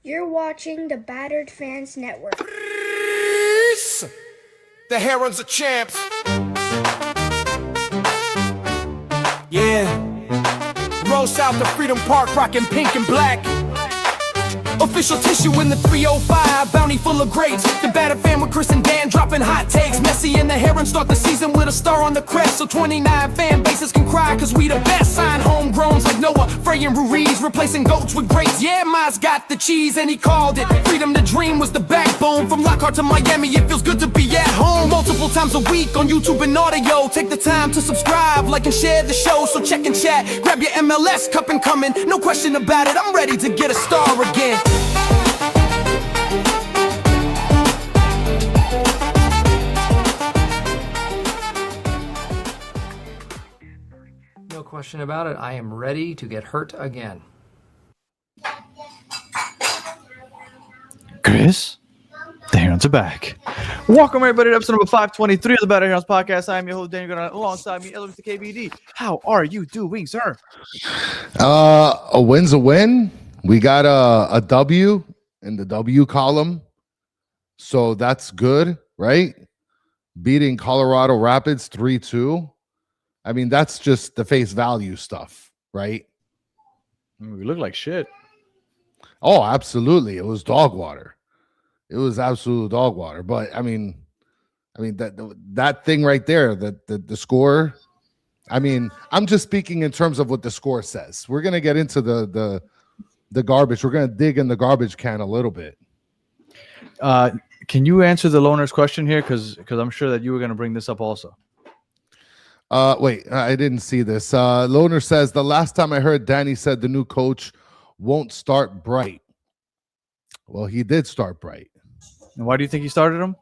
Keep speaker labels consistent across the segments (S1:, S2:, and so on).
S1: You're watching the Battered Fans Network.
S2: The Herons are champs. Yeah. Roll out to Freedom Park, rocking pink and black. Official tissue in the 305, bounty full of greats. The Battered Fan with Chris and Dan dropping hot takes. Messi and the Herons start the season with a star on the crest. So 29 fan bases can cry, cause we the best. Sign homegrowns like Noah, Frey and Ruiz, replacing goats with greats. Yeah, Miles got the cheese and he called it. Freedom to dream was the backbone. From Lockhart to Miami, it feels good to be at home. Multiple times a week on YouTube and audio. Take the time to subscribe, like and share the show. So check and chat, grab your MLS cup and coming. No question about it, I'm ready to get a star again.
S3: No question about it. I am ready to get hurt again.
S4: Chris, the Herons are back. Welcome everybody to episode number 523 of the Battered Herons podcast. I am your host Daniel Gordon, alongside me, Mr. KBD. How are you doing, sir?
S5: A win's a win. We got a W in the W column, so that's good, right? Beating Colorado Rapids 3-2. I mean, that's just the face value stuff, right?
S4: We look like shit.
S5: Oh, absolutely. It was dog water. It was absolute dog water. But I mean that thing right there, the score. I mean, I'm just speaking in terms of what the score says. We're gonna get into the garbage. We're gonna dig in the garbage can a little bit.
S4: Can you answer the loaner's question here? Because I'm sure that you were gonna bring this up also.
S5: Wait, I didn't see this. Loner says the last time I heard Danny said the new coach won't start Bright. Well, he did start Bright.
S4: And why do you think he started him?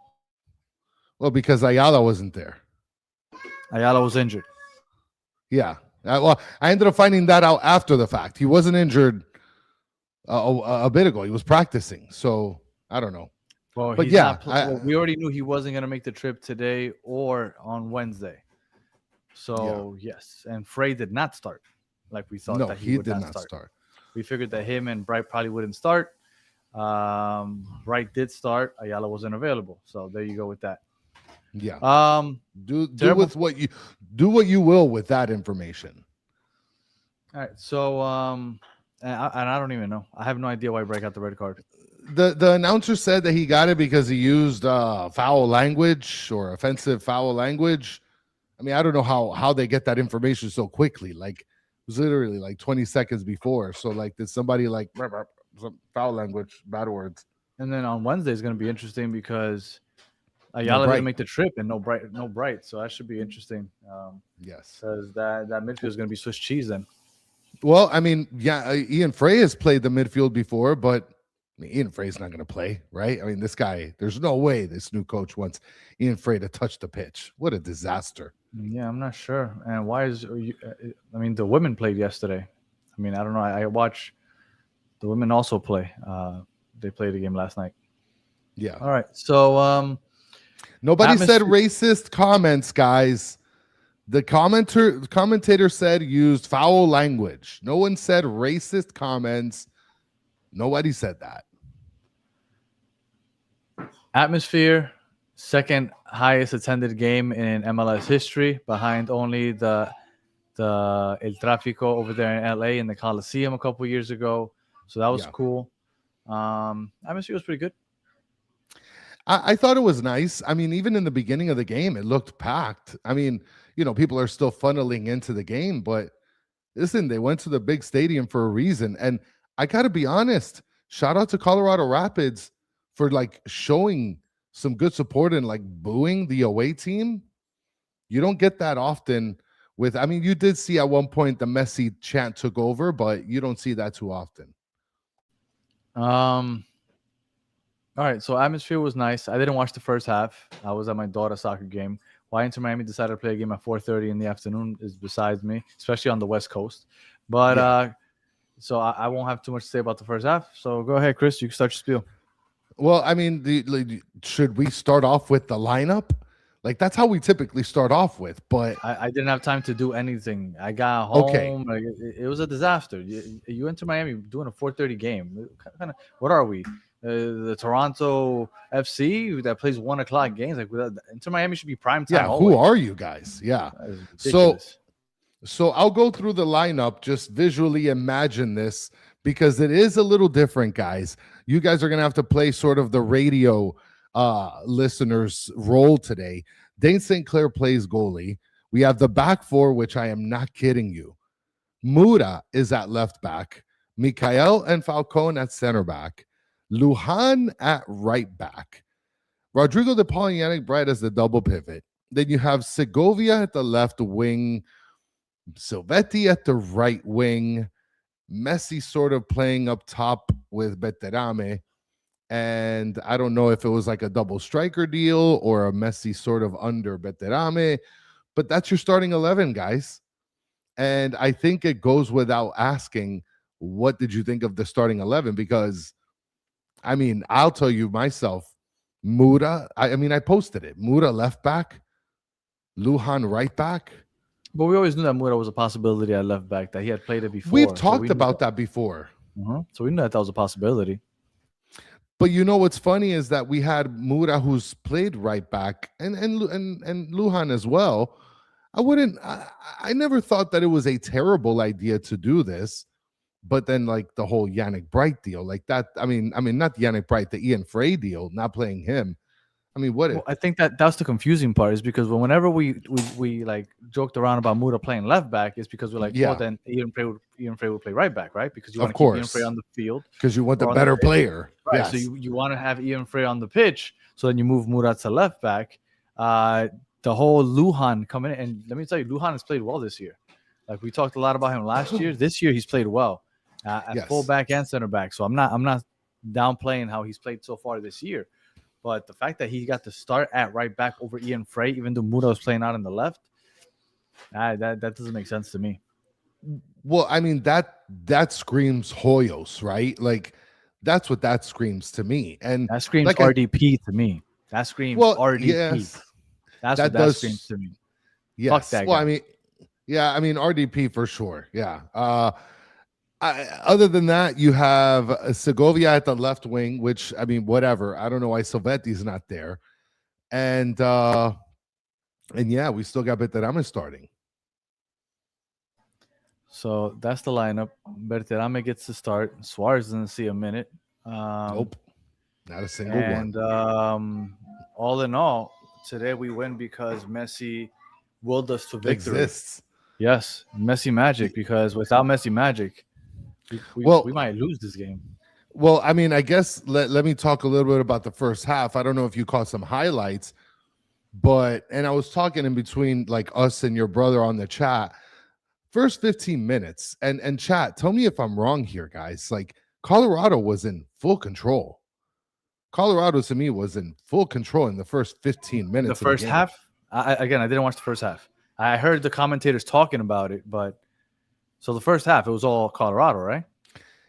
S5: Well, because Ayala wasn't there.
S4: Ayala was injured.
S5: Yeah. Well, I ended up finding that out after the fact. He wasn't injured a bit ago. He was practicing. So I don't know.
S4: Well,
S5: but yeah,
S4: we already knew he wasn't going to make the trip today or on Wednesday. So yes, and Frey did not start like we thought.
S5: No,
S4: that
S5: he did not start.
S4: We figured that him and Bright probably wouldn't start. Bright did start. Ayala wasn't available. So there you go with that.
S5: Yeah. Do with what you will with that information.
S4: All right. So and I don't even know. I have no idea why Bright got the red card.
S5: The announcer said that he got it because he used foul language or offensive foul language. I mean, I don't know how they get that information so quickly. Like, it was literally like 20 seconds before. So, like, did somebody like some foul language, bad words?
S4: And then on Wednesday is going to be interesting because Ayala didn't make the trip and no Bright. So that should be interesting.
S5: Yes,
S4: because that midfield is going to be Swiss cheese then.
S5: Well, I mean, yeah, Ian Frey has played the midfield before, but I mean, Ian Frey's not going to play, right? I mean, this guy, there's no way this new coach wants Ian Frey to touch the pitch. What a disaster.
S4: Yeah, I'm not sure. And why I mean, the women played yesterday. I mean, I don't know. I watch the women also play. They played a game last night.
S5: Yeah.
S4: All right. So
S5: nobody said racist comments, guys. The commentator said used foul language. No one said racist comments. Nobody said that.
S4: Atmosphere, second highest attended game in MLS history, behind only the El Tráfico over there in LA in the Coliseum a couple years ago. So that was cool. Atmosphere was pretty good.
S5: I thought it was nice. I mean, even in the beginning of the game, it looked packed. I mean, people are still funneling into the game, but listen, they went to the big stadium for a reason. And I got to be honest, shout out to Colorado Rapids for like showing some good support and like booing the away team. You don't get that often you did see at one point the Messi chant took over, but you don't see that too often.
S4: All right, so atmosphere was nice. I didn't watch the first half. I was at my daughter's soccer game. Why Inter Miami decided to play a game at 4:30 in the afternoon is besides me, especially on the West Coast. But so I won't have too much to say about the first half. So go ahead, Chris. You can start your spiel.
S5: Well, I mean, should we start off with the lineup? Like that's how we typically start off with. But
S4: I didn't have time to do anything. I got
S5: okay,
S4: home. Like, it was a disaster. You enter Miami doing a 4:30 game. Kind of, what are we? The Toronto FC that plays 1 o'clock games. Like Inter Miami should be prime time
S5: yeah, who
S4: always.
S5: are you guys? Yeah.
S4: That is
S5: So
S4: ridiculous.
S5: so I'll go through the lineup, just visually imagine this because it is a little different, guys. You guys are gonna have to play sort of the radio listeners role today. Dane St. Clair plays goalie. We have the back four, which I am not kidding you. Mura is at left back, Mikael and Falcone at center back, Lujan at right back, Rodrigo De Paul and Yannick Bright as the double pivot. Then you have Segovia at the left wing, Silvetti at the right wing, Messi sort of playing up top with Beterame. And I don't know if it was like a double striker deal or a Messi sort of under Beterame, but that's your starting 11, guys. And I think it goes without asking, what did you think of the starting 11? Because, I mean, I'll tell you myself, Muda, I mean, I posted it. Muda left back, Lujan right back.
S4: But we always knew that Mura was a possibility at left back, that he had played it before.
S5: We've
S4: so
S5: talked
S4: we knew
S5: about that before.
S4: So we knew that was a possibility.
S5: But you know what's funny is that we had Mura who's played right back and Lujan as well. I never thought that it was a terrible idea to do this, but then like the whole Yannick Bright deal, like that. I mean, not Yannick Bright, the Ian Frey deal, not playing him. I mean, what?
S4: Well, I think that's the confusing part is because whenever we like joked around about Muda playing left back, it's because we're like,
S5: Yeah.
S4: well, then Ian Frey would play right back, right? Because you
S5: Of
S4: want to keep Ian
S5: course.
S4: Frey on the field.
S5: Because you want the
S4: or on the
S5: better
S4: pitch.
S5: player.
S4: Right.
S5: Yes.
S4: So you want to have Ian Frey on the pitch. So then you move Murat to left back. The whole Lujan coming in. And let me tell you, Lujan has played well this year. Like we talked a lot about him last year. This year he's played well at
S5: Yes.
S4: fullback and center back. So I'm not downplaying how he's played so far this year. But the fact that he got to start at right back over Ian Frey, even though Muda was playing out on the left, that doesn't make sense to me.
S5: Well, I mean, that screams Hoyos, right? Like that's what that screams to me. And
S4: That screams
S5: like
S4: RDP to me. That screams RDP.
S5: yes,
S4: That's
S5: that
S4: what that
S5: does-
S4: screams to me.
S5: yes.
S4: Fuck that
S5: well,
S4: guy.
S5: I mean, yeah, I mean RDP for sure. Yeah. Other than that, you have Segovia at the left wing, which I mean, whatever. I don't know why Silvetti's not there, and yeah, we still got Beterame starting.
S4: So that's the lineup. Berterame gets to start. Suarez doesn't see a minute.
S5: Nope, not a single
S4: And
S5: one.
S4: all in all, today we win because Messi willed us to victory.
S5: Exists.
S4: Yes, Messi magic. Because without Messi magic, we might lose this game.
S5: Well, I mean, I guess let me talk a little bit about the first half. I don't know if you caught some highlights, and I was talking in between like us and your brother on the chat. First 15 minutes, and chat, tell me if I'm wrong here, guys. Like Colorado was in full control. Colorado to me was in full control in the first 15 minutes.
S4: The first half, I didn't watch the first half. I heard the commentators talking about it, but so the first half it was all Colorado, right?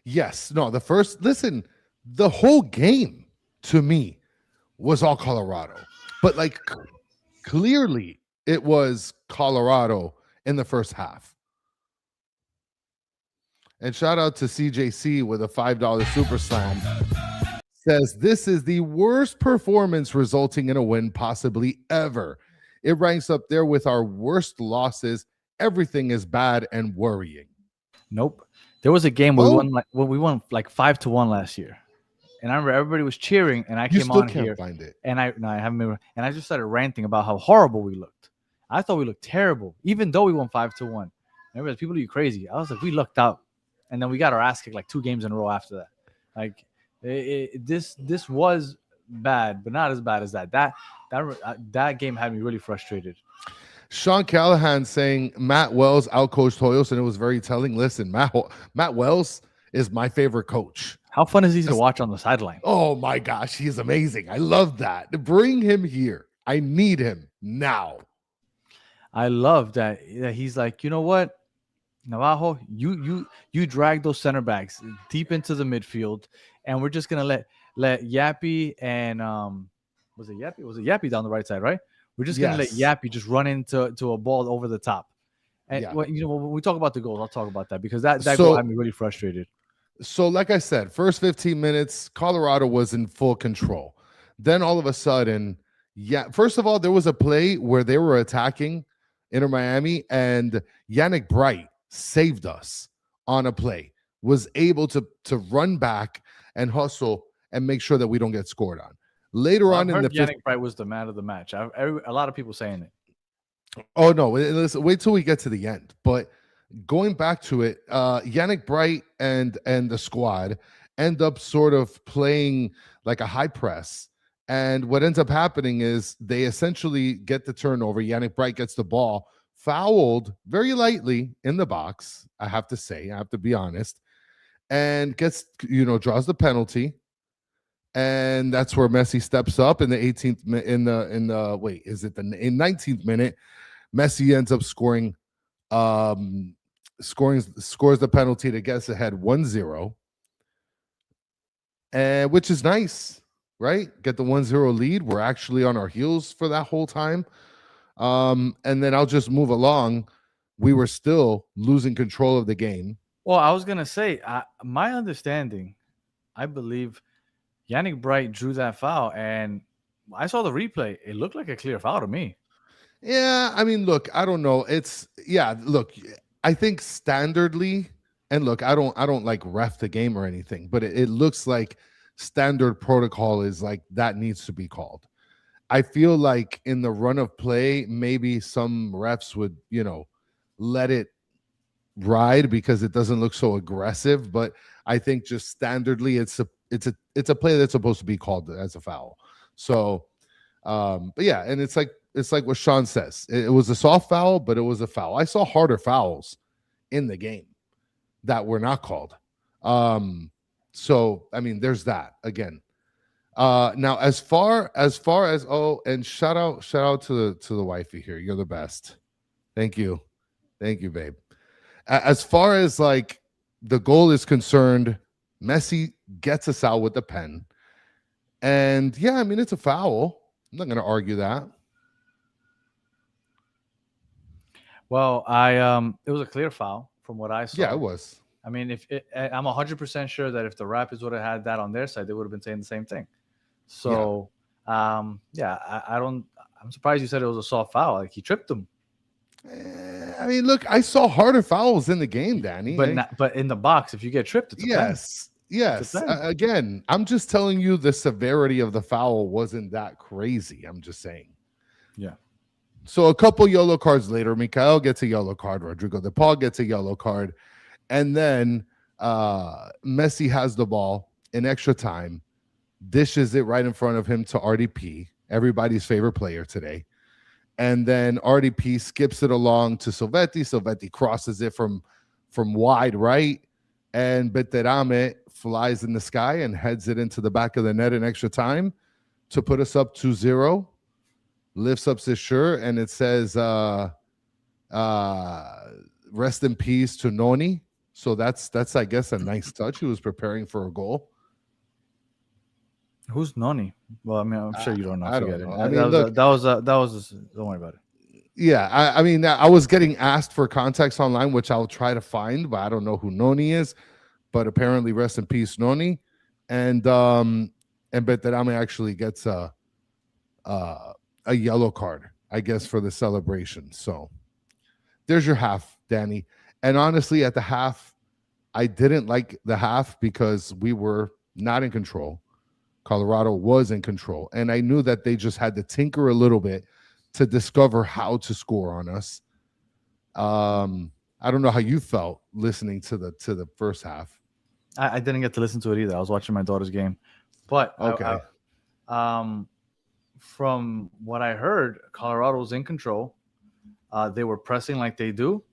S5: Yes. No, the whole game to me was all Colorado. But like clearly it was Colorado in the first half. And shout out to CJC with a $5 super slam. Says this is the worst performance resulting in a win possibly ever. It ranks up there with our worst losses. Everything is bad and worrying.
S4: Nope. There was a game where we won like 5-1 last year, and I remember everybody was cheering, and I
S5: You
S4: came
S5: still
S4: on
S5: can't
S4: here,
S5: find it.
S4: and I haven't been, and I just started ranting about how horrible we looked. I thought we looked terrible, even though we won 5-1. Remember, people are you crazy. I was like, we lucked out, and then we got our ass kicked like 2 games in a row after that. Like this was bad, but not as bad as that. That game had me really frustrated.
S5: Sean Callahan saying Matt Wells outcoached Hoyos, and it was very telling. Listen, Matt Wells is my favorite coach.
S4: How fun is he to watch on the sideline?
S5: Oh my gosh, he's amazing. I love that. Bring him here. I need him now.
S4: I love that he's like, you know what, Navajo, you drag those center backs deep into the midfield, and we're just gonna let Yappy and was it Yappy? Was it Yappy down the right side, right? We're just gonna let
S5: Yes.
S4: Yappy just run into a ball over the top. And
S5: Yeah.
S4: when we talk about the goals, I'll talk about that because that goal had
S5: So
S4: me really frustrated.
S5: so like I said, first 15 minutes, Colorado was in full control. Then all of a sudden, yeah, first of all, there was a play where they were attacking Inter Miami, and Yannick Bright saved us on a play, was able to run back and hustle and make sure that we don't get scored on. Later
S4: Well, I've
S5: on in
S4: heard
S5: the fifth,
S4: Yannick Bright was the man of the match. A lot of people saying it.
S5: oh no, listen, wait till we get to the end. But going back to it, Yannick Bright and the squad end up sort of playing like a high press. And what ends up happening is they essentially get the turnover. Yannick Bright gets the ball, fouled very lightly in the box. I have to say, I have to be honest, and gets draws the penalty. And that's where Messi steps up in the 18th in the wait, is it the in 19th minute? Messi ends up scoring scores the penalty to get us ahead 1-0, and which is nice, right? Get the 1-0 lead. We're actually on our heels for that whole time. And then I'll just move along. We were still losing control of the game.
S4: Well, I was gonna say, my understanding, I believe Yannick Bright drew that foul, and I saw the replay. It looked like a clear foul to me.
S5: Yeah, I mean, look, I don't know. Look, I think standardly, and look, I don't like ref the game or anything, but it looks like standard protocol is like that needs to be called. I feel like in the run of play, maybe some refs would, let it ride because it doesn't look so aggressive. But I think just standardly, it's a play that's supposed to be called as a foul. So, but yeah, and it's like what Sean says. It was a soft foul, but it was a foul. I saw harder fouls in the game that were not called. So I mean, there's that again. Now as far as and shout out to the wifey here. You're the best. Thank you, babe. As far as like the goal is concerned, Messi gets us out with the pen, and yeah, I mean it's a foul. I'm not going to argue that.
S4: Well, it was a clear foul from what I saw.
S5: Yeah, it was.
S4: I mean, I'm 100% sure that if the Rapids would have had that on their side, they would have been saying the same thing. So, yeah, I'm surprised you said it was a soft foul. Like he tripped him.
S5: I mean, look, I saw harder fouls in the game, Danny.
S4: But in the box, if you get tripped, it's a pen.
S5: Yes. Again, I'm just telling you the severity of the foul wasn't that crazy. I'm just saying.
S4: Yeah.
S5: So a couple yellow cards later, Mikael gets a yellow card. Rodrigo De Paul gets a yellow card. And then Messi has the ball in extra time, dishes it right in front of him to RDP, everybody's favorite player today. And then RDP skips it along to Silvetti. Silvetti crosses it from wide right. And Beterame flies in the sky and heads it into the back of the net in extra time to put us up 2-0. Lifts up his shirt and it says, rest in peace to Noni. So that's I guess a nice touch. He was preparing for a goal.
S4: Who's Noni? Well, I mean, I'm sure you don't know.
S5: I don't know.
S4: I mean, that was don't worry about it.
S5: Yeah, I mean, I was getting asked for context online, which I'll try to find, but I don't know who Noni is. But apparently, rest in peace, Noni. And Beterame actually gets a yellow card, I guess, for the celebration. So there's your half, Danny. And honestly, at the half, I didn't like the half because we were not in control. Colorado was in control. And I knew that they just had to tinker a little bit to discover how to score on us. I don't know how you felt listening to the first half.
S4: I didn't get to listen to it either. I was watching my daughter's game. But
S5: okay.
S4: From what I heard, Colorado was in control. They were pressing like they do.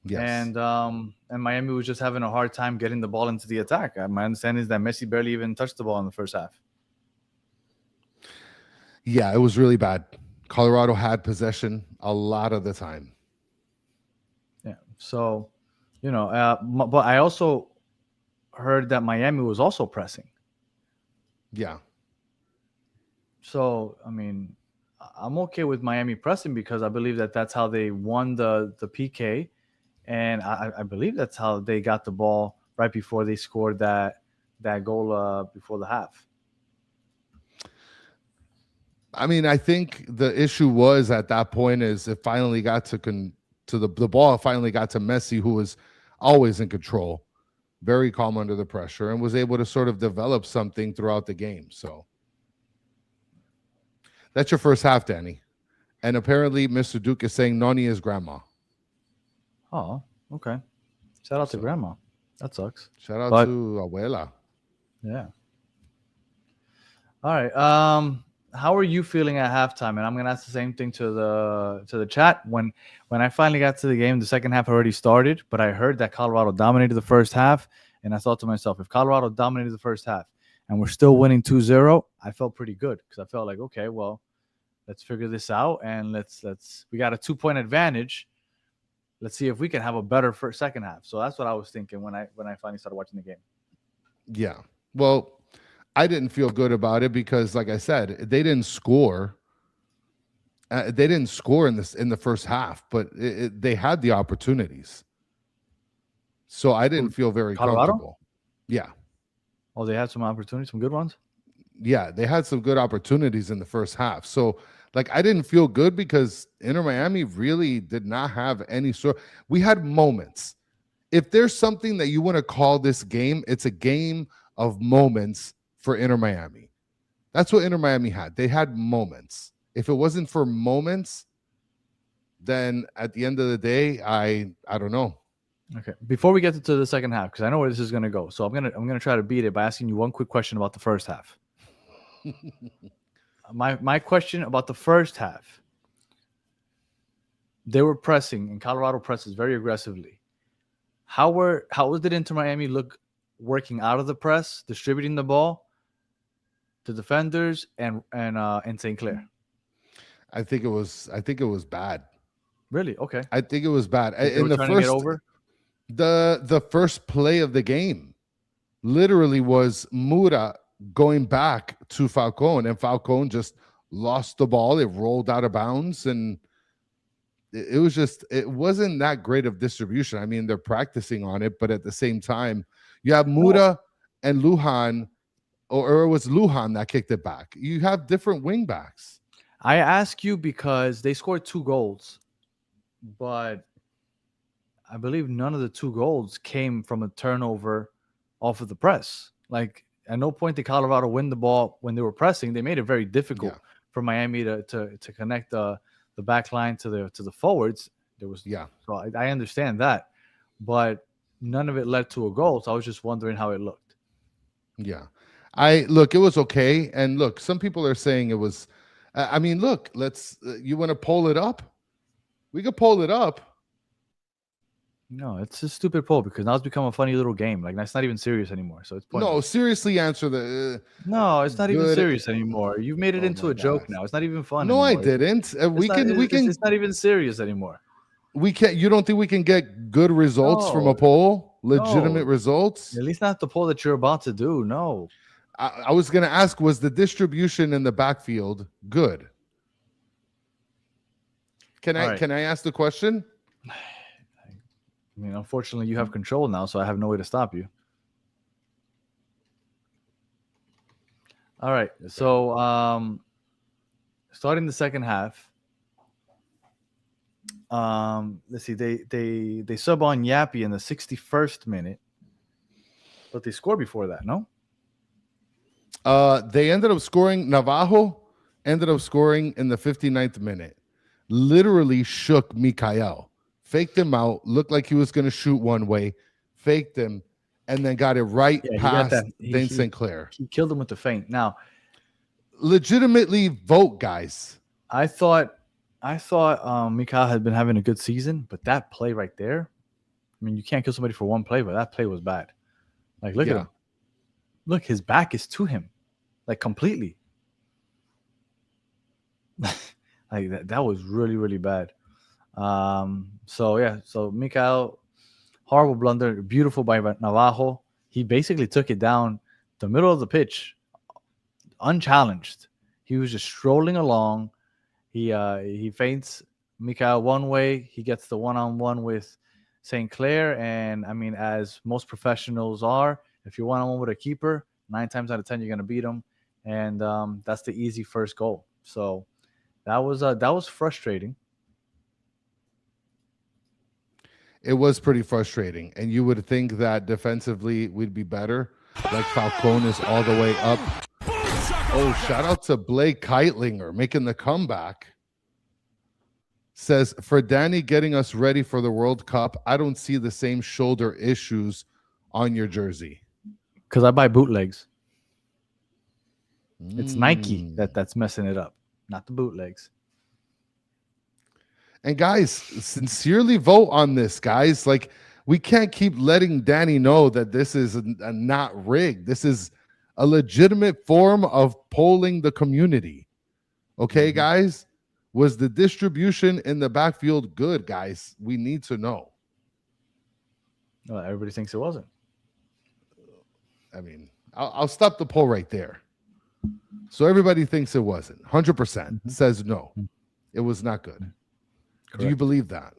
S5: Yes.
S4: And Miami was just having a hard time getting the ball into the attack. My understanding is that Messi barely even touched the ball in the first half.
S5: Yeah, it was really bad. Colorado had possession a lot of the time.
S4: Yeah. So, but I also heard that Miami was also pressing.
S5: Yeah.
S4: So, I mean, I'm okay with Miami pressing because I believe that that's how they won the PK, and I believe that's how they got the ball right before they scored that goal before the half.
S5: I mean, I think the issue was at that point is it finally got to the ball finally got to Messi, who was always in control, very calm under the pressure, and was able to sort of develop something throughout the game. So that's your first half, Danny. And apparently, Mr. Duke is saying Noni is grandma.
S4: Oh, okay. Shout out to grandma. That sucks.
S5: Shout out to Abuela.
S4: Yeah. All right. How are you feeling at halftime? And I'm gonna ask the same thing to the chat. When I finally got to the game, the second half already started, but I heard that Colorado dominated the first half, and I thought to myself, if Colorado dominated the first half and we're still winning 2-0, I felt pretty good because I felt like, okay, well, let's figure this out and let's we got a 2-point advantage. Let's see if we can have a better second half. So that's what I was thinking when I finally started watching the game.
S5: Yeah. Well, I didn't feel good about it because, like I said, they didn't score. They didn't score in the first half, but they had the opportunities. So I didn't feel very comfortable. Yeah.
S4: Oh, they had some opportunities, some good ones?
S5: Yeah, they had some good opportunities in the first half. So, like, I didn't feel good because Inter Miami really did not have any sort. We had moments. If there's something that you want to call this game, it's a game of moments for Inter Miami. That's what Inter Miami had. They had moments. If it wasn't for moments, then at the end of the day, I don't know.
S4: Okay. Before we get to the second half, because I know where this is going to go, so I'm gonna try to beat it by asking you one quick question about the first half. My question about the first half. They were pressing, and Colorado presses very aggressively. How did Inter Miami look working out of the press, distributing the ball to defenders and St. Clair?
S5: I think it was bad.
S4: Really? Okay.
S5: I think it was bad.
S4: In the first over?
S5: The first play of the game literally was Mura going back to Falcone, and Falcone just lost the ball. It rolled out of bounds, and it wasn't that great of distribution. I mean, they're practicing on it, but at the same time, you have Mura and Lujan, or it was Lujan that kicked it back. You have different wing backs.
S4: I ask you because they scored 2 goals, but I believe none of the 2 goals came from a turnover off of the press. Like, at no point did Colorado win the ball when they were pressing. They made it very difficult for Miami to connect the back line to the forwards. So I understand that, but none of it led to a goal. So I was just wondering how it looked.
S5: Yeah, it was okay. And look, some people are saying it was. I mean, look, you want to poll it up? We could poll it up.
S4: No, it's a stupid poll because now it's become a funny little game. Like, that's not even serious anymore. So it's pointless.
S5: No, seriously, answer the.
S4: No, it's not even serious anymore. You've made it into a joke now. It's not even fun.
S5: No,
S4: anymore.
S5: I didn't. We can.
S4: It's not even serious anymore.
S5: We can't. You don't think we can get good results from a poll? Legitimate results?
S4: At least not the poll that you're about to do. No.
S5: I was going to ask: was the distribution in the backfield good? Can I ask the question?
S4: I mean, unfortunately, you have control now, so I have no way to stop you. All right. So, starting the second half, let's see. They sub on Yappy in the 61st minute, but they scored before that, no?
S5: They ended up scoring. Navajo ended up scoring in the 59th minute. Literally shook Mikael. Faked him out, looked like he was going to shoot one way, faked him, and then got it right past Dane St. Clair.
S4: He killed him with the feint. Now,
S5: legitimately vote, guys.
S4: I thought Mikael had been having a good season, but that play right there, I mean, you can't kill somebody for one play, but that play was bad. Like, look at him. Look, his back is to him, like, completely. Like, that was really, really bad. So Mikael, horrible blunder, beautiful by Navajo. He basically took it down the middle of the pitch, unchallenged. He was just strolling along, He feints Mikael one way. He gets the one-on-one with St. Clair. And I mean, as most professionals are, if you're one-on-one with a keeper, 9 times out of 10, you're going to beat him. And that's the easy first goal. So that was frustrating.
S5: It was pretty frustrating. And you would think that defensively we'd be better. Like Falcone is all the way up. Oh, shout out to Blake Keitlinger making the comeback. Says, for Danny getting us ready for the World Cup, I don't see the same shoulder issues on your jersey.
S4: Because I buy bootlegs. It's Nike that's messing it up, not the bootlegs.
S5: And guys, sincerely vote on this, guys. Like, we can't keep letting Danny know that this is a not rigged. This is a legitimate form of polling the community. Okay, guys? Was the distribution in the backfield good, guys? We need to know.
S4: Well, everybody thinks it wasn't.
S5: I mean, I'll stop the poll right there. So everybody thinks it wasn't. 100% says no. It was not good. Correct. Do you believe that?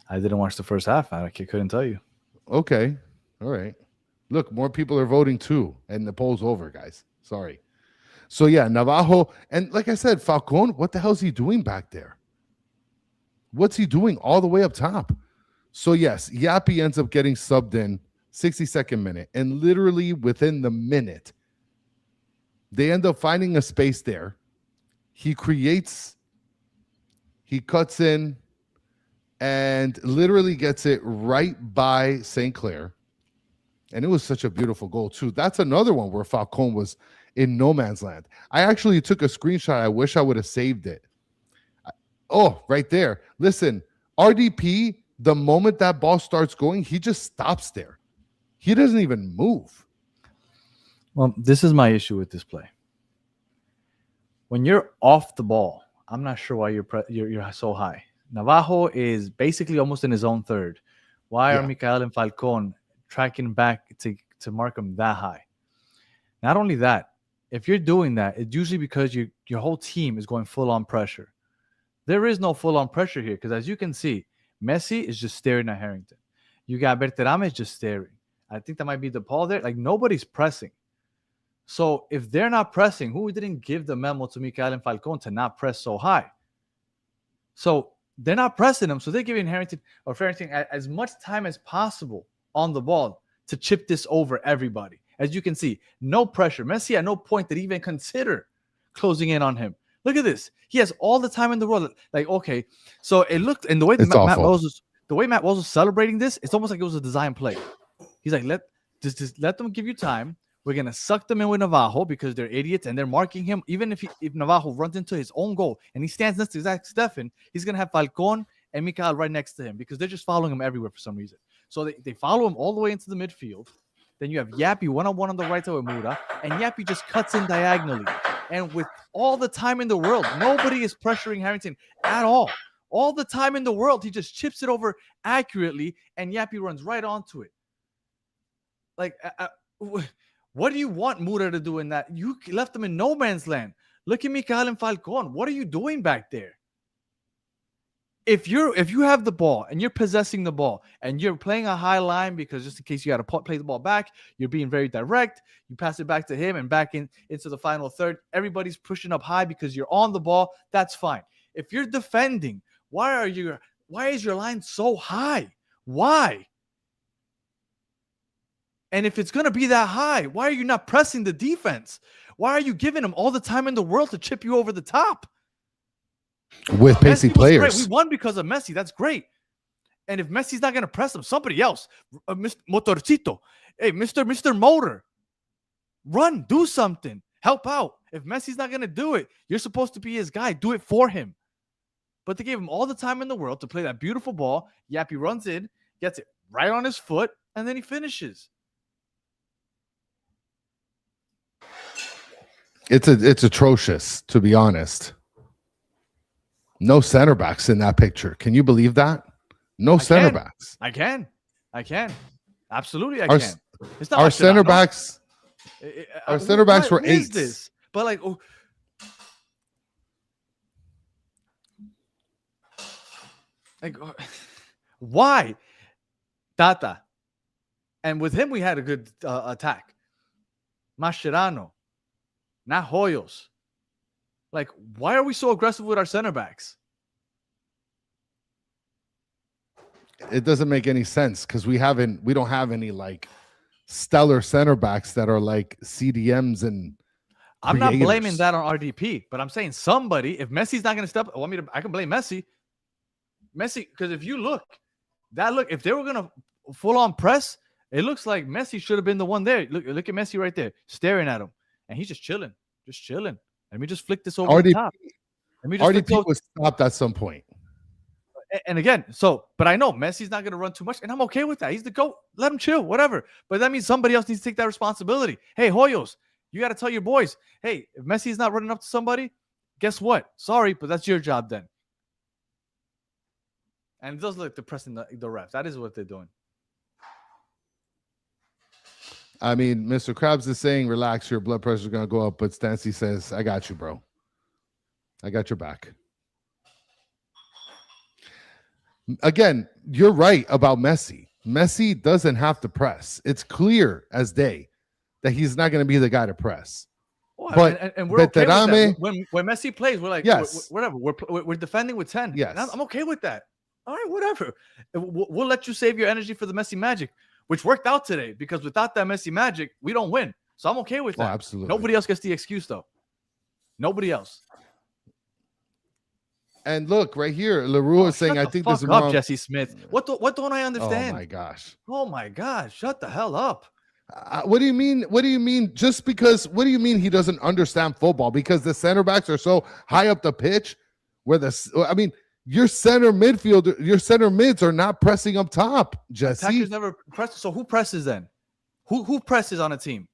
S4: I didn't watch the first half. I couldn't tell you.
S5: Okay. All right. Look, more people are voting too, and the poll's over, guys. Sorry. So, yeah, Navajo. And like I said, Falcone, what the hell is he doing back there? What's he doing all the way up top? So, yes, Yappy ends up getting subbed in 62nd minute. And literally within the minute, they end up finding a space there. He cuts in and literally gets it right by St. Clair. And it was such a beautiful goal, too. That's another one where Falcone was in no man's land. I actually took a screenshot. I wish I would have saved it. Oh, right there. Listen, RDP, the moment that ball starts going, he just stops there. He doesn't even move.
S4: Well, this is my issue with this play. When you're off the ball, I'm not sure why you're so high. Navajo is basically almost in his own third. Why are Mikael and Falcone tracking back to mark him that high? Not only that, if you're doing that, it's usually because your whole team is going full-on pressure. There is no full-on pressure here because, as you can see, Messi is just staring at Harrington. You got Berterame just staring. I think that might be DePaul there. Like, nobody's pressing. So if they're not pressing, who didn't give the memo to Mikael and Falcone to not press so high? So they're not pressing them. So they're giving Harrington as much time as possible on the ball to chip this over everybody. As you can see, no pressure. Messi at no point did even consider closing in on him. Look at this. He has all the time in the world. Like, okay, so it looked, and the way Matt Wells was celebrating this, it's almost like it was a design play. He's like, just let them give you time. We're gonna suck them in with Navajo because they're idiots and they're marking him. Even if Navajo runs into his own goal and he stands next to Zach Steffen, he's gonna have Falcone and Mikael right next to him because they're just following him everywhere for some reason. So they follow him all the way into the midfield. Then you have Yappy one-on-one on the right side with Mura, and Yappy just cuts in diagonally. And with all the time in the world, nobody is pressuring Harrington at all. All the time in the world, he just chips it over accurately, and Yappy runs right onto it. Like, what do you want Mura to do in that? You left them in no man's land. Look at Mikael and Falcone. What are you doing back there? If you have the ball and you're possessing the ball and you're playing a high line because just in case you got to play the ball back, you're being very direct. You pass it back to him and back into the final third. Everybody's pushing up high because you're on the ball. That's fine. If you're defending, why is your line so high? Why? And if it's going to be that high, why are you not pressing the defense? Why are you giving them all the time in the world to chip you over the top?
S5: With pacey players.
S4: Great. We won because of Messi. That's great. And if Messi's not going to press him, somebody else, Mr. Motorcito, hey, Mr. Motor, run, do something, help out. If Messi's not going to do it, you're supposed to be his guy. Do it for him. But they gave him all the time in the world to play that beautiful ball. Yappy runs in, gets it right on his foot, and then he finishes.
S5: It's atrocious, to be honest. No center backs in that picture. Can you believe that? No center backs.
S4: I can. Absolutely, I can. It's not
S5: our center backs. Our center backs were 8s.
S4: But like, Like, why? Tata. And with him, we had a good attack. Mascherano, not Hoyos. Like, why are we so aggressive with our center backs?
S5: It doesn't make any sense because we don't have any like stellar center backs that are like CDMs and
S4: I'm not blaming
S5: creators.
S4: that on RDP, but I'm saying somebody, if Messi's not going to step up, I can blame Messi. Messi, because if you look, if they were going to full on press, it looks like Messi should have been the one there. Look at Messi right there, staring at him, and he's just chilling. Let me just flick this over the top.
S5: RDP was stopped at some point.
S4: And again, but I know Messi's not going to run too much, and I'm okay with that. He's the GOAT. Let him chill, whatever. But that means somebody else needs to take that responsibility. Hey, Hoyos, you got to tell your boys, hey, if Messi's not running up to somebody, guess what? Sorry, but that's your job then. And it does look like they're pressing the refs. That is what they're doing.
S5: I mean, Mr. Krabs is saying, relax, your blood pressure is going to go up. But Stancy says, I got you, bro. I got your back. Again, you're right about Messi. Messi doesn't have to press. It's clear as day that he's not going to be the guy to press.
S4: Well,
S5: but
S4: and we're okay with that. When Messi plays, we're like, yes, whatever. We're defending with 10.
S5: Yes,
S4: I'm okay with that. All right, whatever. We'll let you save your energy for the Messi magic, which worked out today because without that Messi magic, we don't win. So I'm okay with that.
S5: Oh, absolutely.
S4: Nobody else gets the excuse though. Nobody else.
S5: And look right here, LaRue is saying, "I think this is wrong."
S4: Jesse Smith. What don't I understand?
S5: Oh my gosh!
S4: Oh my gosh! Shut the hell up!
S5: What do you mean? What do you mean? Just because? What do you mean he doesn't understand football? Because the center backs are so high up the pitch, your center mids are not pressing up top. Jesse,
S4: attackers never press. So who presses then? Who presses on a team?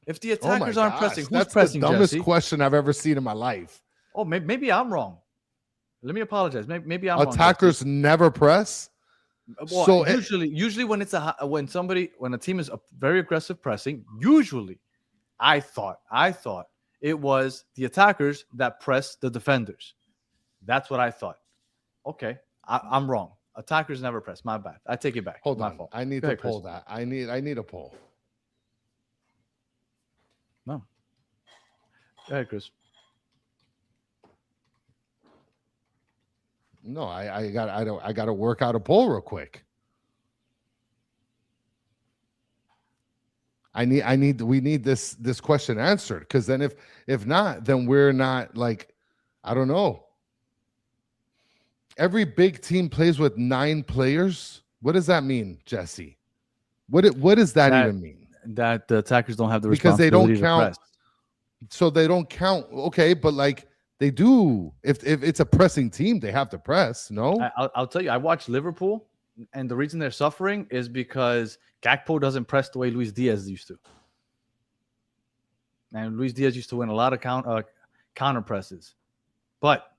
S4: If the attackers aren't pressing, who's pressing?
S5: That's the dumbest
S4: Jesse?
S5: question I've ever seen in my life.
S4: Oh, maybe I'm wrong. Let me apologize. Maybe I'm wrong.
S5: Attackers never press.
S4: Well, so usually when a team is a very aggressive pressing, usually I thought it was the attackers that press the defenders. That's what I thought. Okay, I'm wrong. Attackers never press. My bad. I take it back.
S5: Hold
S4: My
S5: on.
S4: fault.
S5: I need to pull that. I need a poll.
S4: No. Go ahead, Chris.
S5: No, I got to work out a poll real quick. We need this question answered, because then if not, then we're not, like, I don't know. Every big team plays with 9 players. What does that mean, Jesse? What does that even mean?
S4: That the attackers don't have the
S5: because they
S4: responsibility
S5: don't count.
S4: to press.
S5: So they don't count. Okay, but like they do. If it's a pressing team, they have to press. No,
S4: I'll tell you. I watched Liverpool, and the reason they're suffering is because Gakpo doesn't press the way Luis Diaz used to. And Luis Diaz used to win a lot of counter presses. But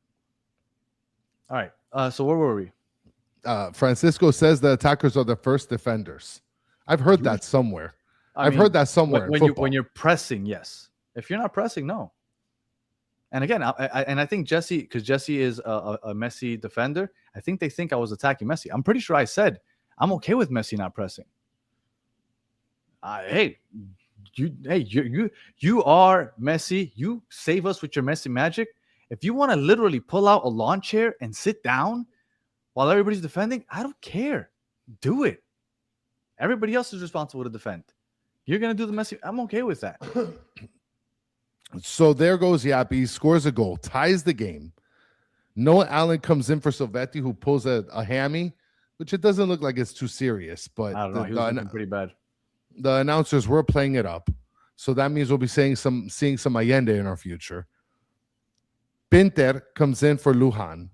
S4: all right. So where were we?
S5: Francisco says the attackers are the first defenders. I've heard that somewhere. I've heard that somewhere.
S4: When you're pressing, yes. If you're not pressing, no. And again, I think Jesse, because Jesse is a Messi defender, I think they think I was attacking Messi. I'm pretty sure I said I'm okay with Messi not pressing. You are Messi. You save us with your Messi magic. If you want to literally pull out a lawn chair and sit down while everybody's defending, I don't care. Do it. Everybody else is responsible to defend. You're going to do the Messi. I'm okay with that.
S5: So there goes Yappy, scores a goal, ties the game. Noah Allen comes in for Silvetti, who pulls a hammy, which it doesn't look like it's too serious. But
S4: I don't know. He was looking pretty bad.
S5: The announcers were playing it up. So that means we'll be seeing some Allende in our future. Pinter comes in for Lujan.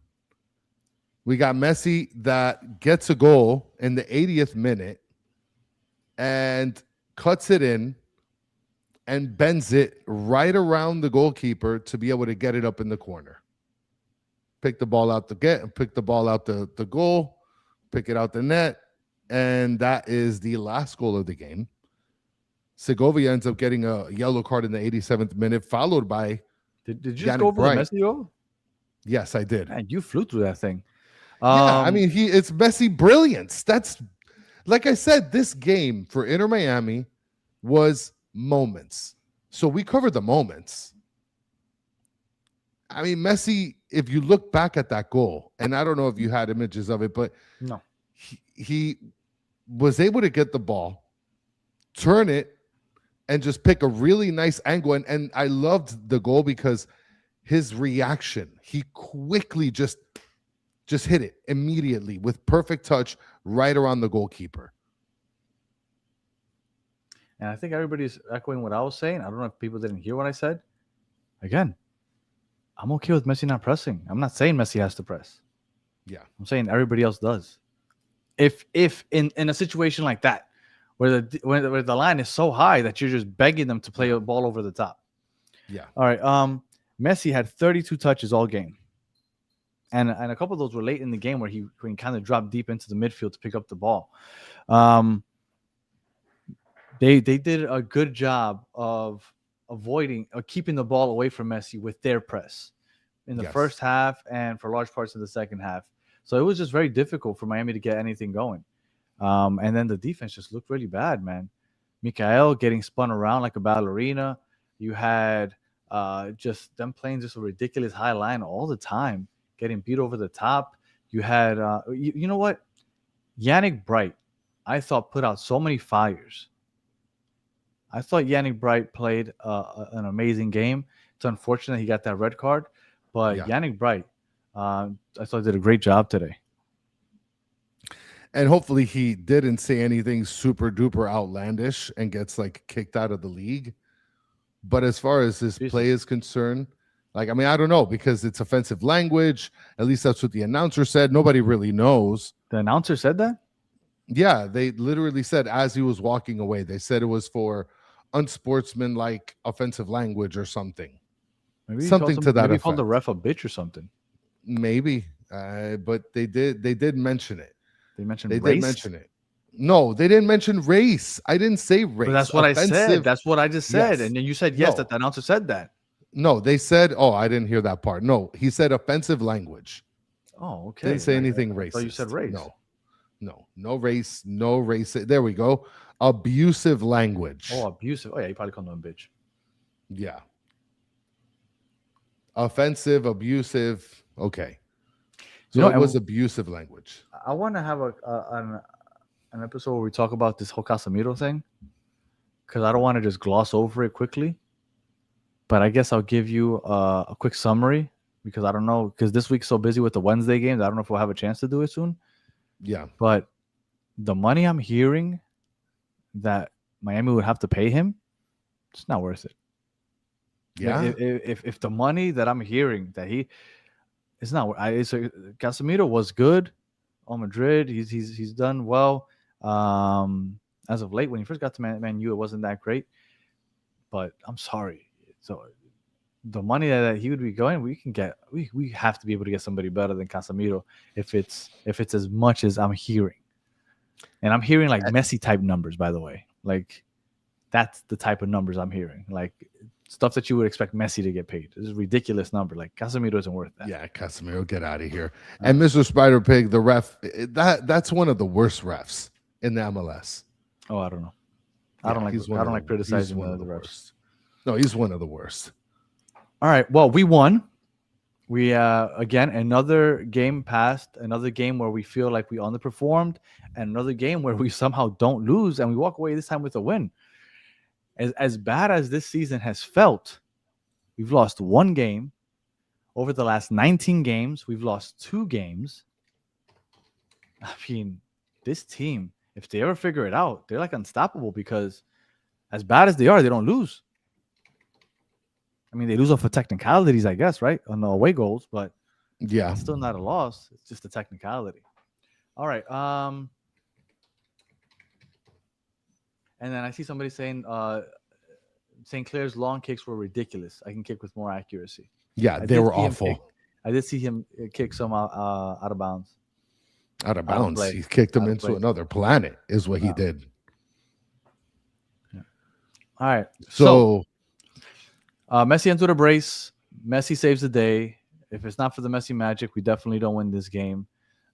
S5: We got Messi that gets a goal in the 80th minute and cuts it in and bends it right around the goalkeeper to be able to get it up in the corner. Pick the ball out the goal, pick it out the net, and that is the last goal of the game. Segovia ends up getting a yellow card in the 87th minute, followed by
S4: Did you just go over the Messi goal?
S5: Yes, I did.
S4: Man, you flew through that thing.
S5: Yeah, I mean, it's Messi brilliance. That's like I said, this game for Inter Miami was moments. So we covered the moments. I mean, Messi, if you look back at that goal, and I don't know if you had images of it, but
S4: No.
S5: he was able to get the ball, turn it, and just pick a really nice angle. And I loved the goal because his reaction, he quickly just hit it immediately with perfect touch right around the goalkeeper.
S4: And I think everybody's echoing what I was saying. I don't know if people didn't hear what I said. Again, I'm okay with Messi not pressing. I'm not saying Messi has to press.
S5: Yeah.
S4: I'm saying everybody else does. If in a situation like that, where the line is so high that you're just begging them to play a ball over the top.
S5: Yeah.
S4: All right. Messi had 32 touches all game. And a couple of those were late in the game where he kind of dropped deep into the midfield to pick up the ball. They did a good job of keeping the ball away from Messi with their press in the first half and for large parts of the second half. So it was just very difficult for Miami to get anything going. And then the defense just looked really bad, man. Mikael getting spun around like a ballerina. You had just them playing just a ridiculous high line all the time, getting beat over the top. You had, you know what? Yannick Bright, I thought, put out so many fires. I thought Yannick Bright played an amazing game. It's unfortunate he got that red card, but Yannick Bright, I thought did a great job today.
S5: And hopefully he didn't say anything super duper outlandish and gets like kicked out of the league. But as far as his play is concerned, like, I mean, I don't know, because it's offensive language. At least that's what the announcer said. Nobody really knows.
S4: The announcer said that?
S5: Yeah, they literally said as he was walking away, they said it was for unsportsmanlike offensive language or something.
S4: Maybe
S5: something to that effect.
S4: Maybe he called the ref a bitch or something.
S5: Maybe, but they did mention it.
S4: They mentioned
S5: they
S4: race?
S5: did mention it. No, they didn't mention race. I didn't say race.
S4: But that's what I said. That's what I just said.
S5: Yes.
S4: And then you said yes, that the announcer said that.
S5: No, they said, oh, I didn't hear that part. No, he said offensive language.
S4: Oh, okay.
S5: Didn't say anything racist.
S4: So you said race.
S5: No race, no race. There we go. Abusive language.
S4: Oh, abusive. Oh, yeah, you probably called him a bitch.
S5: Yeah. Offensive, abusive. Okay. So it was abusive language.
S4: I want to have an episode where we talk about this whole Casemiro thing, because I don't want to just gloss over it quickly. But I guess I'll give you a quick summary, because I don't know, because this week's so busy with the Wednesday games. I don't know if we'll have a chance to do it soon.
S5: Yeah.
S4: But the money I'm hearing that Miami would have to pay him, it's not worth it.
S5: Yeah.
S4: If the money that I'm hearing that it's not. Casemiro was good on Madrid. He's done well. As of late, when he first got to Man U, it wasn't that great. But I'm sorry. So the money that he would be going, we have to be able to get somebody better than Casemiro if it's as much as I'm hearing. And I'm hearing like Messi type numbers, by the way. Like that's the type of numbers I'm hearing. Like stuff that you would expect Messi to get paid. This is a ridiculous number. Like Casemiro isn't worth that.
S5: Yeah, Casemiro, get out of here. And Mr. Spider Pig, the ref, that's one of the worst refs in the MLS.
S4: Oh, I don't know. I don't like criticizing the refs.
S5: No, he's one of the worst.
S4: All right. Well, we won. We again, another game passed, another game where we feel like we underperformed, and another game where we somehow don't lose and we walk away this time with a win. As bad as this season has felt, we've lost one game. Over the last 19 games, we've lost 2 games. I mean, this team, if they ever figure it out, they're like unstoppable, because as bad as they are, they don't lose. I mean, they lose off of technicalities, I guess, right? On the away goals, but
S5: yeah,
S4: it's still not a loss. It's just a technicality. All right. And then I see somebody saying St. Clair's long kicks were ridiculous. I can kick with more accuracy.
S5: Yeah, they were awful.
S4: I did see him kick some out of bounds.
S5: Out of bounds. He kicked him into another planet, is what he did.
S4: Yeah. All right.
S5: So
S4: Messi into the brace. Messi saves the day. If it's not for the Messi magic, we definitely don't win this game.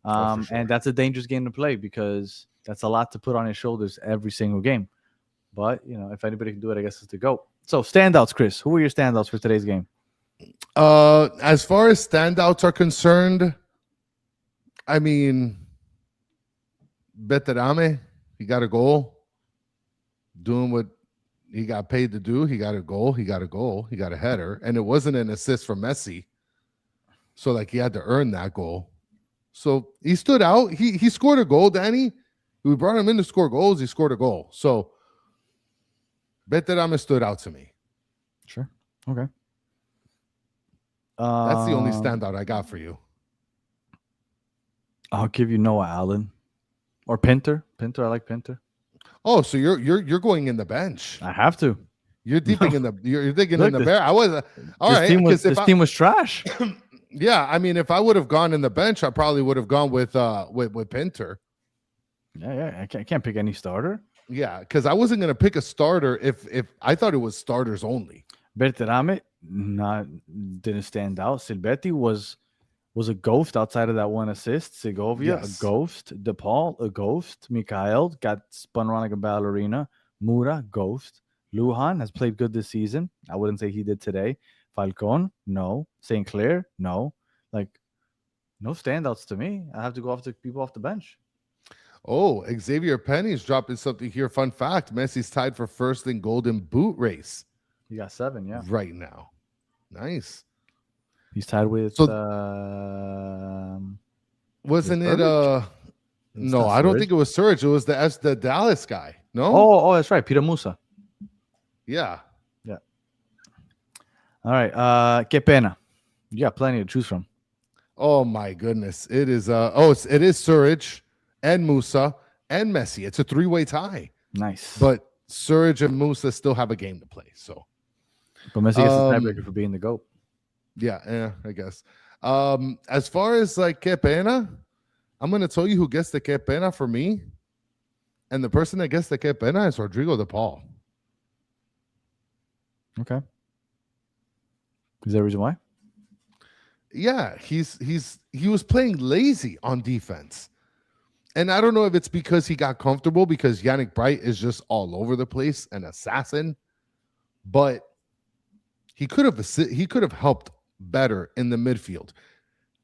S5: For sure.
S4: And that's a dangerous game to play because that's a lot to put on his shoulders every single game. But, if anybody can do it, I guess it's the GOAT. So, standouts, Chris. Who are your standouts for today's game?
S5: As far as standouts are concerned, I mean, Beterame, he got a goal, doing what he got paid to do. He got a goal. He got a header, and it wasn't an assist from Messi. So, he had to earn that goal. So he stood out. He scored a goal, Danny. We brought him in to score goals. He scored a goal. So Beterame stood out to me.
S4: Sure. Okay.
S5: That's the only standout I got for you.
S4: I'll give you Noah Allen or Pinter. I like Pinter.
S5: Oh, so you're going in the bench.
S4: I have to.
S5: You're deeping in the you're digging
S4: Look,
S5: in the bear. I was all right.
S4: This team was trash.
S5: Yeah, I mean, if I would have gone in the bench, I probably would have gone with Pinter.
S4: Yeah. I can't pick any starter.
S5: Yeah, because I wasn't gonna pick a starter if I thought it was starters only.
S4: Berterame didn't stand out. Silvetti was a ghost outside of that one assist. Segovia,
S5: Yes.
S4: a ghost. DePaul, a ghost. Mikhail got spun around like a ballerina. Mura, ghost. Lujan has played good this season. I wouldn't say he did today. Falcon, no. St. Clair, no. No standouts to me. I have to go off the people off the bench.
S5: Oh, Xavier Penny's dropping something here. Fun fact: Messi's tied for first in Golden Boot race.
S4: He got 7, yeah.
S5: Right now. Nice.
S4: He's tied with.
S5: Wasn't it? No, I don't think it was Surge. It was the Dallas guy. No.
S4: Oh, that's right, Peter Musa.
S5: Yeah.
S4: All right. Que pena. You got plenty to choose from.
S5: Oh my goodness! It is. It is Surge and Musa and Messi. It's a 3-way tie.
S4: Nice.
S5: But Surge and Musa still have a game to play. So.
S4: But Messi gets the tiebreaker for being the GOAT.
S5: Yeah, I guess. As far as que pena, I'm gonna tell you who gets the que pena for me, and the person that gets the que pena is Rodrigo de Paul.
S4: Okay. Is there a reason why?
S5: Yeah, he was playing lazy on defense, and I don't know if it's because he got comfortable because Yannick Bright is just all over the place, an assassin, but he could have helped better in the midfield.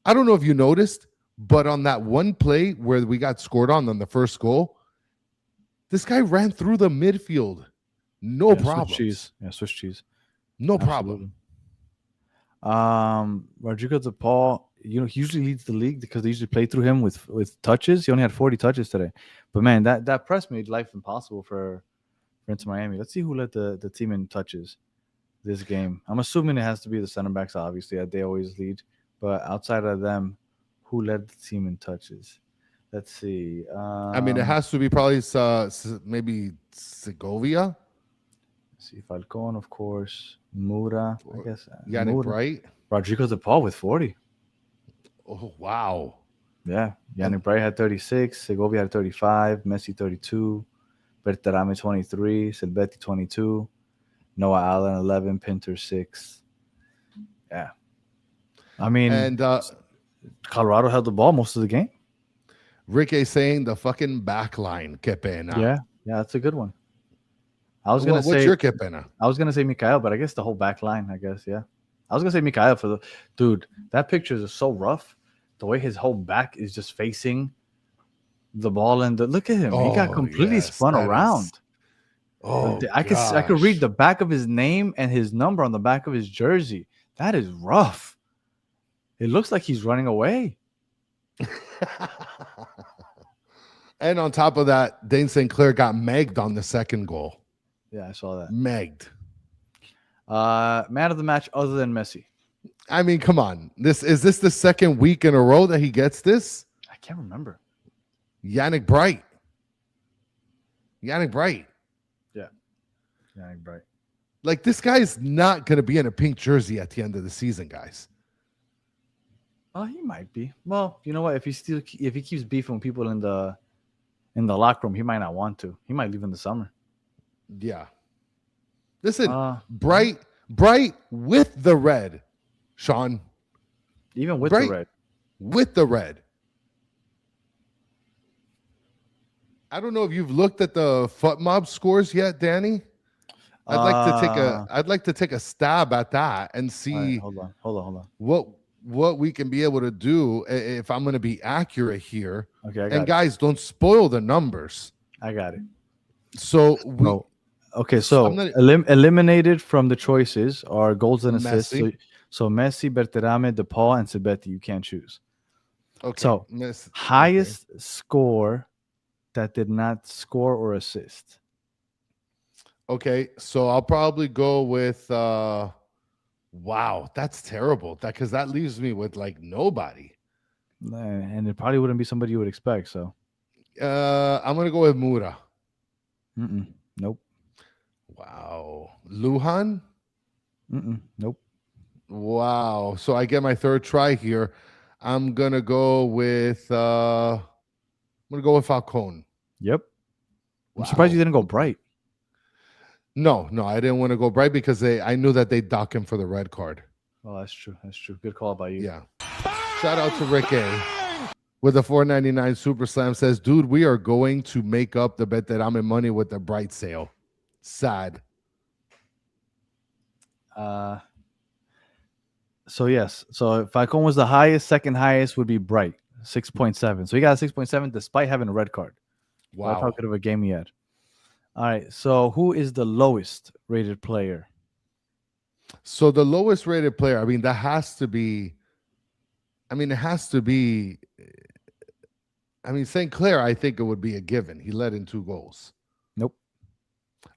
S5: I don't know if you noticed, but on that one play where we got scored on the first goal, this guy ran through the midfield. No problem.
S4: Swiss cheese.
S5: No problem.
S4: Rodrigo de Paul, he usually leads the league because they usually play through him with touches. He only had 40 touches today. But man, that press made life impossible for Inter Miami. Let's see who led the team in touches this game. I'm assuming it has to be the center backs, obviously. They always lead. But outside of them, who led the team in touches? Let's see.
S5: I mean, it has to be probably maybe Segovia.
S4: Let's see, Falcon, of course. Mura, I guess.
S5: Yannick Bright.
S4: Rodrigo de Paul with 40.
S5: Oh, wow.
S4: Yeah. Yannick Bright had 36. Segovia had 35. Messi 32. Berterame 23. Silvetti 22. Noah Allen 11. Pinter 6. Yeah. I mean,
S5: and
S4: Colorado held the ball most of the game.
S5: Rick is saying the fucking back line, que pena.
S4: Yeah, that's a good one. I was gonna say,
S5: what's your que pena?
S4: I was gonna say Mikhail, but I guess the whole back line. I guess, yeah. I was gonna say Mikhail for the dude. That picture is so rough. The way his whole back is just facing the ball, and look at him. He got completely spun around. I could read the back of his name and his number on the back of his jersey. That is rough. It looks like he's running away.
S5: And on top of that, Dane St. Clair got megged on the second goal.
S4: Yeah, I saw that.
S5: Megged.
S4: Man of the match other than Messi.
S5: I mean, come on. Is this the second week in a row that he gets this?
S4: I can't remember.
S5: Yannick Bright.
S4: Yeah, Yannick Bright.
S5: Like, this guy's not going to be in a pink jersey at the end of the season, guys.
S4: Oh, he might be. Well, you know what? If he keeps beefing with people in the locker room, he might not want to. He might leave in the summer.
S5: Yeah. Listen, Bright with the red, Sean.
S4: Even with
S5: Bright
S4: the red.
S5: With the red. I don't know if you've looked at the FUTMob scores yet, Danny. I'd like to take a stab at that and
S4: All right,
S5: see
S4: hold on.
S5: what we can be able to do if I'm going to be accurate here.
S4: Okay, I got
S5: And
S4: it.
S5: guys, don't spoil the numbers.
S4: I got it.
S5: So we
S4: Okay, so
S5: I'm gonna
S4: eliminated from the choices are goals and assists.
S5: Messi.
S4: So Messi, Berterame, DePaul, and Sabetti. You can't choose.
S5: Okay.
S4: So
S5: Messi.
S4: highest score that did not score or assist.
S5: Okay, so I'll probably go with wow, that's terrible. Because that leaves me with like nobody.
S4: And it probably wouldn't be somebody you would expect. So
S5: I'm gonna go with Mura.
S4: nope.
S5: Wow. Lujan?
S4: Nope.
S5: Wow. So I get my third try here. I'm gonna go with Falcone.
S4: Yep. I'm surprised you didn't go Bright.
S5: No, I didn't want to go Bright because I knew that they'd dock him for the red card.
S4: Oh, that's true. Good call by you.
S5: Yeah. Shout out to Rick A with the $4.99 Super Slam says, dude, we are going to make up the bet that I'm in money with the Bright sale. Sad.
S4: So yes. So Falcone was the highest. Second highest would be Bright, 6.7. So he got a 6.7 despite having a red card.
S5: Wow.
S4: That's how good of a game he had. All right. So who is the lowest rated player?
S5: So the lowest rated player, I mean, that has to be. I mean, it has to be. I mean, St. Clair, I think it would be a given. He led in 2 goals.
S4: Nope.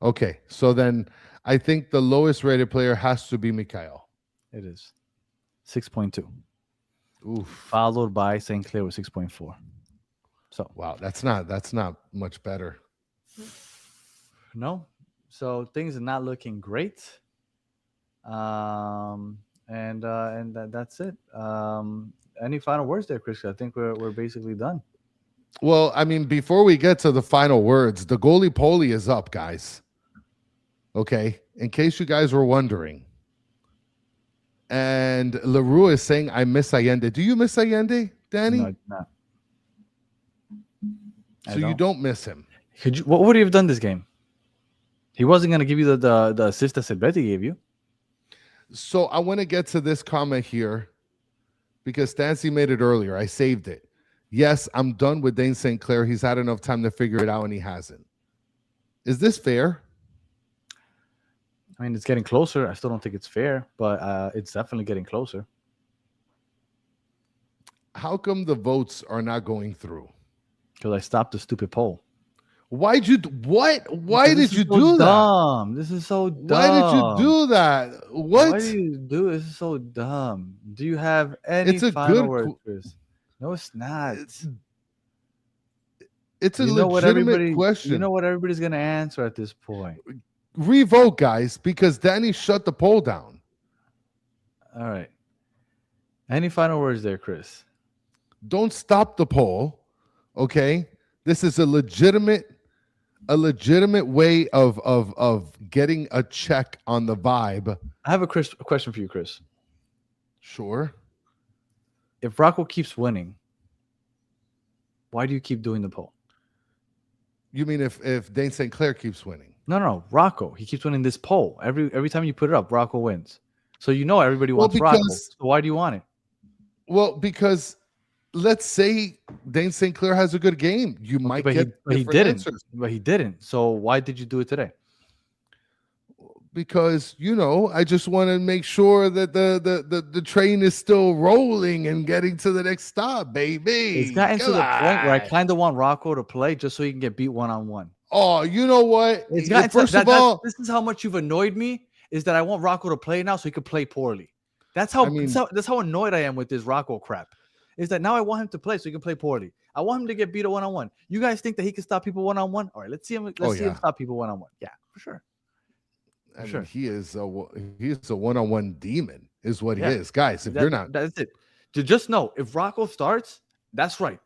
S5: Okay. So then I think the lowest rated player has to be Mikhail.
S4: It is 6.2.
S5: Oof.
S4: Followed by St. Clair with 6.4. So
S5: wow, that's not much better.
S4: No. So things are not looking great. And that's it. Any final words there, Chris? I think we're basically done.
S5: Well, I mean, before we get to the final words, the goalie poly is up, guys. Okay, in case you guys were wondering. And LaRue is saying, I miss Allende. Do you miss Allende, Danny?
S4: No, not.
S5: So you don't miss him.
S4: What would he have done this game? He wasn't going to give you the assist that Silvetti gave you.
S5: So I want to get to this comment here because Stancy made it earlier. I saved it. Yes, I'm done with Dane St. Clair. He's had enough time to figure it out, and he hasn't. Is this fair?
S4: I mean, it's getting closer. I still don't think it's fair, but it's definitely getting closer.
S5: How come the votes are not going through?
S4: Because I stopped the stupid poll.
S5: Why'd you what? Why did you do that?
S4: This is so dumb.
S5: Why did you do that? What?
S4: Why do you do this? Is so dumb. Do you have any
S5: It's a
S4: final
S5: good
S4: words, Chris? No, it's not.
S5: It's a legitimate question.
S4: You know what everybody's gonna answer at this point.
S5: Revote, guys, because Danny shut the poll down.
S4: All right. Any final words there, Chris?
S5: Don't stop the poll. Okay. This is a legitimate way of getting a check on the vibe.
S4: I have a question for you, Chris.
S5: Sure.
S4: If Rocco keeps winning, why do you keep doing the poll?
S5: You mean if Dane St. Clair keeps winning?
S4: No, Rocco. He keeps winning this poll. Every time you put it up, Rocco wins. So you know everybody wants Rocco. So why do you want it?
S5: Well, because let's say Dane St. Clair has a good game. You might get
S4: he didn't.
S5: answers.
S4: But he didn't. So why did you do it today?
S5: Because I just want to make sure that the train is still rolling and getting to the next stop, baby.
S4: It's gotten to the point where I kind of want Rocco to play just so he can get beat 1-on-1.
S5: Oh, you know what?
S4: It's gotten first of all, this is how much you've annoyed me. Is that I want Rocco to play now so he could play poorly. That's how that's how annoyed I am with this Rocco crap. Is that now I want him to play so he can play poorly. I want him to get beat 1-on-1. You guys think that he can stop people 1-on-1? All right, let's see him. Let's see him stop people 1-on-1. Yeah, for sure.
S5: I mean, he is a 1-on-1 demon, is what he is, guys. If you're not,
S4: that's it. To just know if Rocco starts, that's right.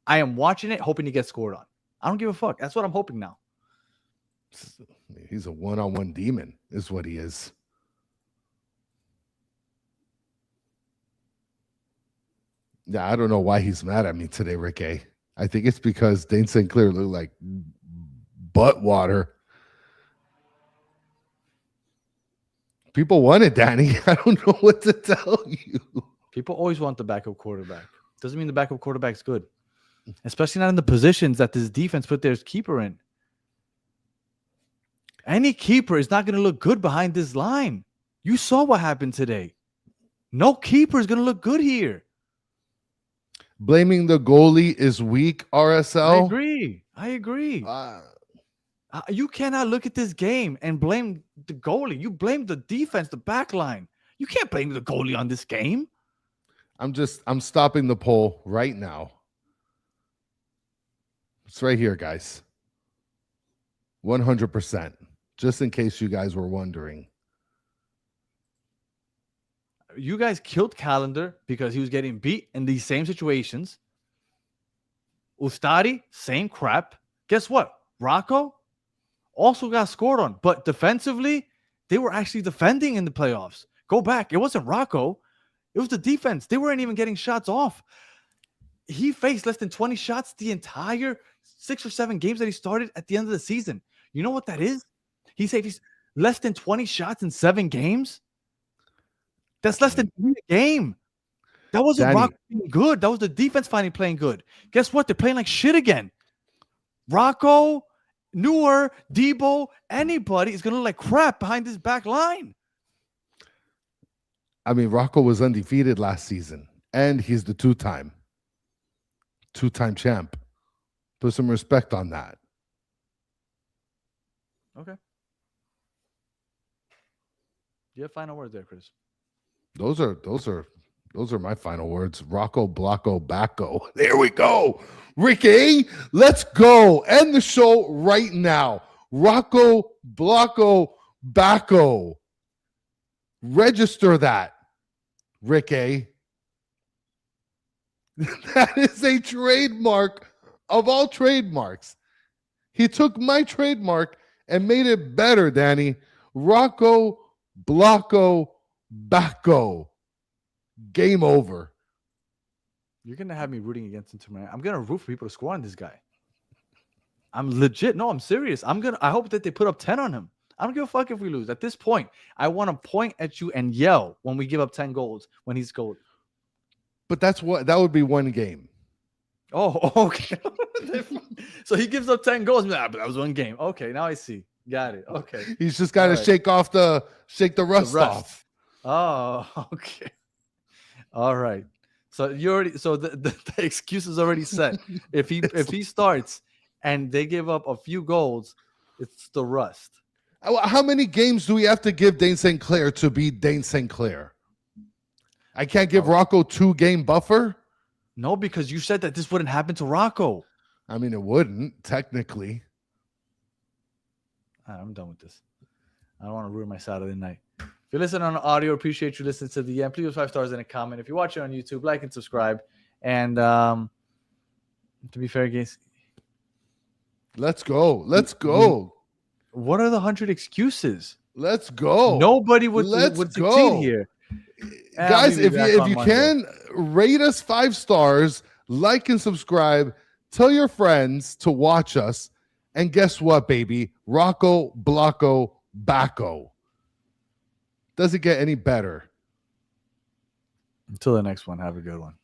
S4: I am watching it, hoping to get scored on. I don't give a fuck. That's what I'm hoping now.
S5: He's a 1-on-1 demon, is what he is. Yeah, I don't know why he's mad at me today, Rick A. I think it's because Dane St. Clair looked like butt water. People want it, Danny. I don't know what to tell you.
S4: People always want the backup quarterback. Doesn't mean the backup quarterback's good. Especially not in the positions that this defense put their keeper in. Any keeper is not going to look good behind this line. You saw what happened today. No keeper is going to look good here.
S5: Blaming the goalie is weak, RSL.
S4: I agree. You cannot look at this game and blame the goalie. You blame the defense, the back line. You can't blame the goalie on this game.
S5: I'm stopping the poll right now. It's right here, guys. 100%. Just in case you guys were wondering.
S4: You guys killed Calendar because he was getting beat in these same situations. Ustari, same crap. Guess what? Rocco also got scored on. But defensively, they were actually defending in the playoffs. Go back. It wasn't Rocco. It was the defense. They weren't even getting shots off. He faced less than 20 shots the entire 6 or 7 games that he started at the end of the season. You know what that is? He saved less than 20 shots in 7 games. That's less than 3 a game. That wasn't Rocco playing good. That was the defense finally playing good. Guess what? They're playing like shit again. Rocco, Neuer, Debo, anybody is going to look like crap behind this back line.
S5: I mean, Rocco was undefeated last season, and he's the two-time champ. Put some respect on that.
S4: Okay. Do you have final words there, Chris?
S5: Those are my final words. Rocco, Blocco, Bacco. There we go. Ricky, let's go. End the show right now. Rocco, Blocco, Bacco. Register that, Ricky. That is a trademark of all trademarks. He took my trademark and made it better, Danny. Rocco, Blocco, Bacco. Game over.
S4: You're going to have me rooting against Inter Miami. I'm going to root for people to score on this guy. I'm legit. No, I'm serious. I hope that they put up 10 on him. I don't give a fuck if we lose. At this point, I want to point at you and yell when we give up 10 goals when he's scored.
S5: But that would be one game.
S4: Oh, okay. So he gives up 10 goals. But that was one game. Okay, now I see. Got it. Okay.
S5: He's just got to shake the rust off.
S4: Oh, okay. All right. So the excuse is already set. If he starts and they give up a few goals, it's the rust.
S5: How many games do we have to give Dane St. Clair to be Dane St. Clair? I can't give Rocco 2-game buffer?
S4: No, because you said that this wouldn't happen to Rocco.
S5: I mean, it wouldn't, technically.
S4: I'm done with this. I don't want to ruin my Saturday night. If you're listening on audio, appreciate you listening to the end. Please leave 5 stars in a comment. If you're watching on YouTube, like and subscribe. And to be fair, guys,
S5: let's go. Let's go.
S4: What are the 100 excuses?
S5: Let's go.
S4: Nobody would succeed here.
S5: Guys, if you can, rate us 5 stars, like and subscribe. Tell your friends to watch us. And guess what, baby? Rocco, Blocco, Bacco. Does it get any better?
S4: Until the next one, have a good one.